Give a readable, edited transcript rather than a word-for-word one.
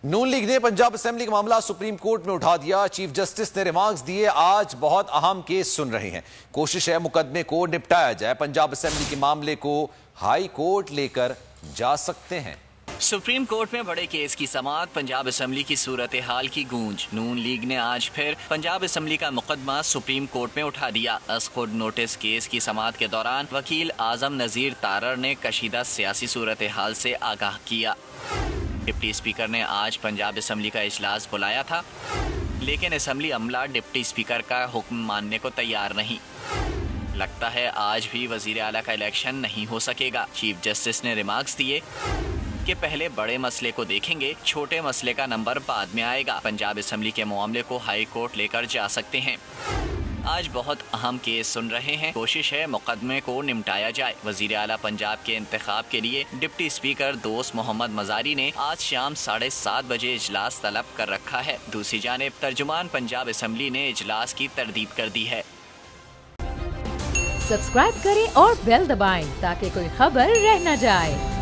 नून league ने Punjab assembly का मामला सुप्रीम कोर्ट में उठा दिया। चीफ जस्टिस ने रिमार्क्स दिए, आज बहुत अहम केस सुन रहे हैं। कोशिश है मुकदमे को निपटाया जाए। पंजाब असेंबली के मामले को हाई कोर्ट लेकर जा सकते हैं। सुप्रीम कोर्ट में बड़े केस की समाअत, पंजाब असेंबली की सूरत हाल की गूंज। नून लीग ने आज फिर पंजाब असेंबली का मुकदमा सुप्रीम कोर्ट में उठा दिया। खुद नोटिस केस की समाअत के दौरान वकील आजम नजीर तारर ने कशीदा सियासी सूरत हाल से आगाह किया। डिप्टी स्पीकर ने आज पंजाब असेंबली का इजलास बुलाया था, लेकिन असेंबली अमला डिप्टी स्पीकर का हुक्म मानने को तैयार नहीं। लगता है आज भी वजीर आला का इलेक्शन नहीं हो सकेगा। चीफ जस्टिस ने रिमार्क्स दिए कि पहले बड़े मसले को देखेंगे, छोटे मसले का नंबर बाद में आएगा। पंजाब असेंबली के मामले को हाई कोर्ट लेकर जा सकते हैं। आज बहुत अहम केस सुन रहे हैं। कोशिश है मुकदमे को निपटाया जाए। वजीर आला पंजाब के इंतखाब के लिए डिप्टी स्पीकर दोस्त मोहम्मद मजारी ने आज शाम 7:30 बजे इजलास तलब कर रखा है। दूसरी जानिब तर्जुमान पंजाब असेंबली ने इजलास की तरदीद कर दी है। सब्सक्राइब करें और बेल दबाएं ताकि कोई खबर रह न जाए।